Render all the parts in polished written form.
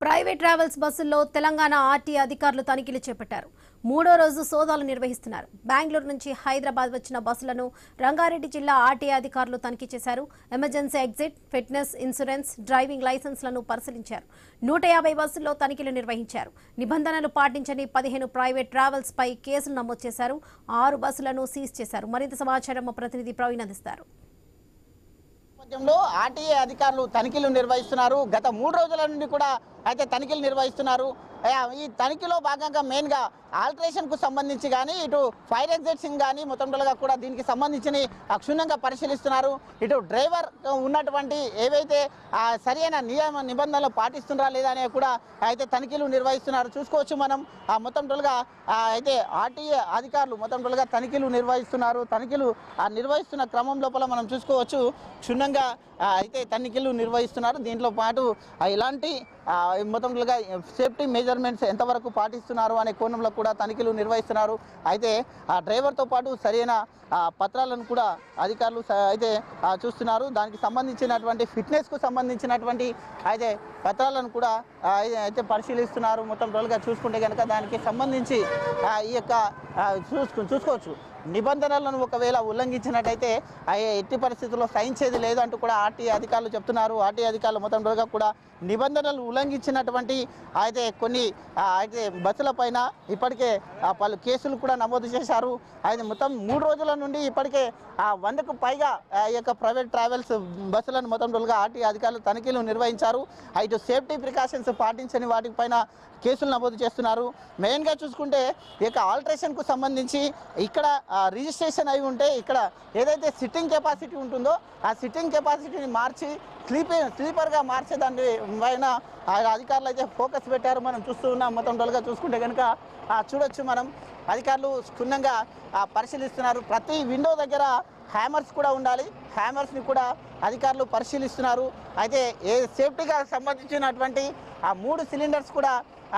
Private travels బస్సుల్లో Telangana RT అధికారులు తనిఖీలు చేపట్టారు. మూడో రోజు సోదాలు నిర్వహిస్తున్నారు. బెంగళూరు నుంచి హైదరాబాద్ వచ్చిన బస్సులను రంగారెడ్డి జిల్లా ఆర్టీ అధికారులు తనిఖీ చేశారు. Emergency exit, fitness, insurance, driving లైసెన్స్లను పరిశీలించారు. 150 బస్సుల్లో తనిఖీలు నిర్వహించారు. నిబంధనలు పాటించని 15 ప్రైవేట్ ట్రావెల్స్ పై కేసులు నమోదు చేశారు. 6 బస్సులను సీజ్ చేశారు. మరింత సమాచారం మా ప్రతినిధి ప్రవీణ్ అందిస్తారు. ఆర్టీఏ అధికారులు తనిఖీలు నిర్వహిస్తున్నారు. గత 3 రోజుల నుండి కూడా అయితే తనిఖీలు నిర్వహిస్తున్నారు. ఈ తనిఖీలో భాగంగా మెయిన్గా ఆల్టరేషన్కు సంబంధించి కానీ ఇటు ఫైర్ ఎగ్జిట్సింగ్ కానీ మొత్తంగా కూడా దీనికి సంబంధించి క్షుణ్ణంగా పరిశీలిస్తున్నారు. ఇటు డ్రైవర్ ఉన్నటువంటి ఏవైతే సరైన నియమ నిబంధనలు పాటిస్తున్నారా లేదా అనేది కూడా అయితే తనిఖీలు నిర్వహిస్తున్నారు. చూసుకోవచ్చు మనం మొత్తంగా అయితే ఆర్టీఏ అధికారులు మొత్తంగా తనిఖీలు నిర్వహిస్తున్నారు. తనిఖీలు నిర్వహిస్తున్న క్రమం లోపల మనం చూసుకోవచ్చు క్షుణ్ణంగా అయితే తనిఖీలు నిర్వహిస్తున్నారు. దీంట్లో పాటు ఎలాంటి మొత్తంగా సేఫ్టీ మెజర్మెంట్స్ ఎంతవరకు పాటిస్తున్నారు అనే కోణంలో కూడా తనిఖీలు నిర్వహిస్తున్నారు. అయితే ఆ డ్రైవర్తో పాటు సరైన పత్రాలను కూడా అధికారులు అయితే చూస్తున్నారు. దానికి సంబంధించినటువంటి ఫిట్నెస్కు సంబంధించినటువంటి అయితే పత్రాలను కూడా అయితే పరిశీలిస్తున్నారు. మొత్తం టోల్గా చూసుకుంటే కనుక దానికి సంబంధించి ఈ యొక్క చూసుకోవచ్చు నిబంధనలను ఒకవేళ ఉల్లంఘించినట్టయితే ఎట్టి పరిస్థితుల్లో సహించేది లేదంటూ కూడా ఆర్టీఏ అధికారులు చెప్తున్నారు. ఆర్టీఏ అధికారులు మొత్తం రోజుగా కూడా నిబంధనలు ఉల్లంఘించినటువంటి అయితే కొన్ని అయితే బస్సుల పైన ఇప్పటికే పలు కేసులు కూడా నమోదు చేశారు. అయితే మొత్తం 3 రోజుల నుండి ఇప్పటికే 100కు పైగా ఈ యొక్క ప్రైవేట్ ట్రావెల్స్ బస్సులను మొత్తం రోజుగా ఆర్టీఏ అధికారులు తనిఖీలు నిర్వహించారు. ఇటు సేఫ్టీ ప్రికాషన్స్ పాటించని వాటిపైన కేసులు నమోదు చేస్తున్నారు. మెయిన్గా చూసుకుంటే ఈ యొక్క ఆల్టరేషన్కు సంబంధించి ఇక్కడ రిజిస్ట్రేషన్ అయి ఉంటే ఇక్కడ ఏదైతే సిట్టింగ్ కెపాసిటీ ఉంటుందో ఆ సిట్టింగ్ కెపాసిటీని మార్చి స్లీపర్గా మార్చే దాని పైన అధికారులు అయితే ఫోకస్ పెట్టారు. మనం చూస్తూ ఉన్నాం. మొత్తం టోల్గా చూసుకుంటే కనుక చూడొచ్చు మనం అధికారులు క్షుణ్ణంగా పరిశీలిస్తున్నారు. ప్రతి విండో దగ్గర హ్యామర్స్ కూడా ఉండాలి. హ్యామర్స్ని కూడా అధికారులు పరిశీలిస్తున్నారు. అయితే ఏ సేఫ్టీగా సంబంధించినటువంటి 3 సిలిండర్స్ కూడా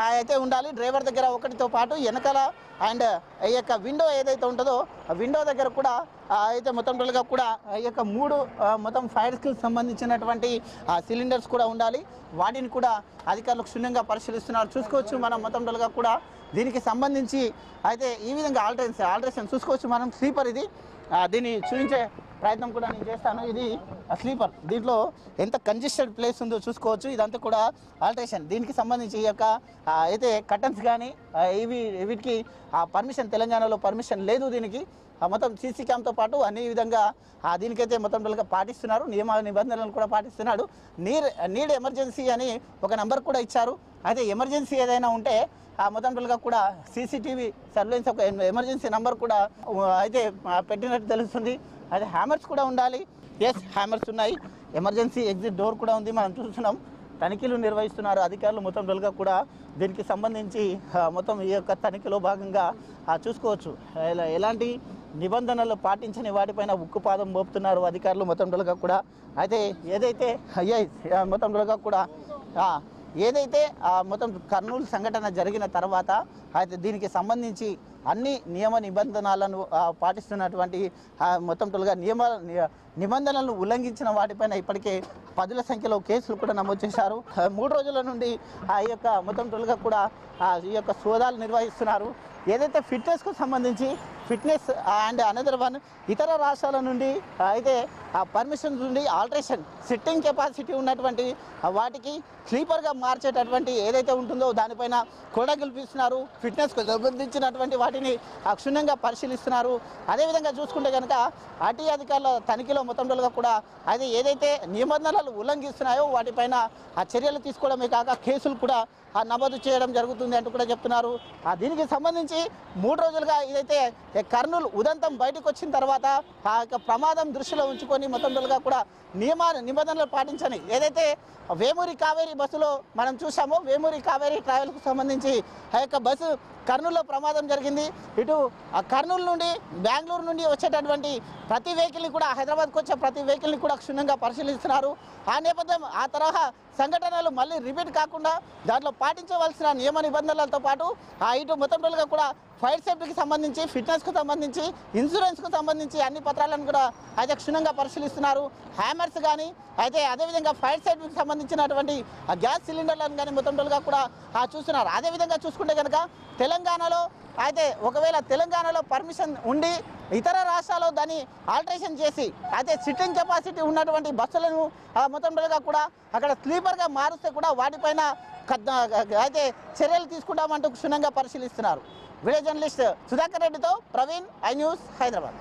అయితే ఉండాలి. డ్రైవర్ దగ్గర ఒకటితో పాటు వెనకాల అండ్ ఈ యొక్క విండో ఏదైతే ఉంటుందో ఆ విండో దగ్గర కూడా అయితే మొత్తం టోల్గా కూడా ఈ యొక్క 3 మొత్తం ఫైర్స్కి సంబంధించినటువంటి సిలిండర్స్ కూడా ఉండాలి. వాటిని కూడా అధికారులు క్షుణ్ణంగా పరిశీలిస్తున్నారు. చూసుకోవచ్చు మనం మొత్తం టోల్గా కూడా దీనికి సంబంధించి అయితే ఈ విధంగా ఆల్టరేషన్ చూసుకోవచ్చు మనం. స్లీపర్ ఇది దీన్ని చూపించే ప్రయత్నం కూడా నేను చేస్తాను. ఇది స్లీపర్. దీంట్లో ఎంత కంజెస్టెడ్ ప్లేస్ ఉందో చూసుకోవచ్చు. ఇదంతా కూడా ఆల్టరేషన్. దీనికి సంబంధించి ఈ యొక్క అయితే కర్టన్స్ కానీ వీటికి పర్మిషన్ తెలంగాణలో పర్మిషన్ లేదు. దీనికి మొత్తం సీసీ క్యామ్తో పాటు అన్ని విధంగా దీనికైతే మొత్తం టోల్గా పాటిస్తున్నారు. నియమ నిబంధనలు కూడా పాటిస్తున్నాడు. నీడ్ ఎమర్జెన్సీ అని ఒక నెంబర్ కూడా ఇచ్చారు. అయితే ఎమర్జెన్సీ ఏదైనా ఉంటే మొత్తం టోల్గా కూడా సీసీటీవీ సర్వేలెన్స్ ఒక ఎమర్జెన్సీ నెంబర్ కూడా అయితే పెట్టినట్టు తెలుస్తుంది. అయితే హ్యామర్స్ కూడా ఉండాలి. ఎస్, హ్యామర్స్ ఉన్నాయి. ఎమర్జెన్సీ ఎగ్జిట్ డోర్ కూడా ఉంది. మనం చూస్తున్నాం. తనిఖీలు నిర్వహిస్తున్నారు అధికారులు మొత్తం టోల్గా కూడా. దీనికి సంబంధించి మొత్తం ఈ యొక్క తనిఖీలో భాగంగా చూసుకోవచ్చు ఎలాంటి నిబంధనలు పాటించని వాటిపైన ఉక్కుపాదం మోపుతున్నారు అధికారులు మొత్తం టోల్గా కూడా. అయితే ఏదైతే మొత్తం టోల్గా కూడా ఏదైతే మొత్తం కర్నూలు సంఘటన జరిగిన తర్వాత అయితే దీనికి సంబంధించి అన్ని నియమ నిబంధనలను పాటిస్తున్నటువంటి మొత్తం టోల్గా నిబంధనలను ఉల్లంఘించిన వాటిపైన ఇప్పటికే 10ల సంఖ్యలో కేసులు కూడా నమోదు చేశారు. 3 రోజుల నుండి ఈ యొక్క మొత్తం టోల్గా కూడా ఈ యొక్క సోదాలు నిర్వహిస్తున్నారు. ఏదైతే ఫిట్నెస్కు సంబంధించి ఫిట్నెస్ అండ్ అనదర్ వన్ ఇతర రాష్ట్రాల నుండి అయితే పర్మిషన్స్ నుండి ఆల్టరేషన్ సిట్టింగ్ కెపాసిటీ ఉన్నటువంటి వాటికి స్లీపర్గా మార్చేటటువంటి ఏదైతే ఉంటుందో దానిపైన కూడా గెలిపిస్తున్నారు. ఫిట్నెస్కు సంబంధించినటువంటి వాటిని క్షుణ్ణంగా పరిశీలిస్తున్నారు. అదేవిధంగా చూసుకుంటే కనుక ఆర్టీఏ అధికారుల తనిఖీలో మొత్తం టోల్గా కూడా అయితే ఏదైతే నిబంధనలు ఉల్లంఘిస్తున్నాయో వాటిపైన చర్యలు తీసుకోవడమే కాక కేసులు కూడా నమోదు చేయడం జరుగుతుంది అంటూ కూడా చెప్తున్నారు. దీనికి సంబంధించి 3 రోజులుగా ఇదైతే కర్నూలు ఉదంతం బయటకు వచ్చిన తర్వాత ఆ యొక్క ప్రమాదం దృష్టిలో ఉంచుకొని మొత్తం టోల్గా కూడా నిబంధనలు పాటించని ఏదైతే వేమూరి కావేరీ బస్సులో మనం చూసామో వేమూరి కావేరీ ట్రావెల్కు సంబంధించి ఆ యొక్క బస్సు కర్నూలులో ప్రమాదం జరిగింది. ఇటు కర్నూలు నుండి బెంగళూరు నుండి వచ్చేటటువంటి ప్రతి వెహికల్ని కూడా హైదరాబాద్కు వచ్చే ప్రతి వెహికల్ని కూడా క్షుణ్ణంగా పరిశీలిస్తున్నారు. ఆ నేపథ్యం ఆ తరహా సంఘటనలు మళ్ళీ రిపీట్ కాకుండా దాంట్లో పాటించవలసిన నియమ నిబంధనలతో పాటు ఇటు మొత్తం టోల్గా కూడా ఫైర్ సేఫ్టీకి సంబంధించి, ఫిట్నెస్కు సంబంధించి, ఇన్సూరెన్స్కు సంబంధించి అన్ని పత్రాలను కూడా అయితే క్షుణ్ణంగా పరిశీలిస్తున్నారు. హ్యామర్స్ కానీ అయితే అదేవిధంగా ఫైర్ సేఫ్టీకి సంబంధించినటువంటి గ్యాస్ సిలిండర్లను కానీ మొత్తం టోల్గా కూడా చూస్తున్నారు. అదేవిధంగా చూసుకుంటే కనుక తెలంగాణలో అయితే ఒకవేళ తెలంగాణలో పర్మిషన్ ఉండి ఇతర రాష్ట్రాల్లో దాన్ని ఆల్టరేషన్ చేసి అయితే సిట్టింగ్ కెపాసిటీ ఉన్నటువంటి బస్సులను మొత్తం టోల్గా కూడా అక్కడ స్లీపర్గా మారుస్తే కూడా వాటిపైన అయితే చర్యలు తీసుకుంటామంటూ క్షుణ్ణంగా పరిశీలిస్తున్నారు. వీడియో జర్నలిస్ట్ సుధాకర్ రెడ్డితో ప్రవీణ్, ఐ న్యూస్, హైదరాబాద్.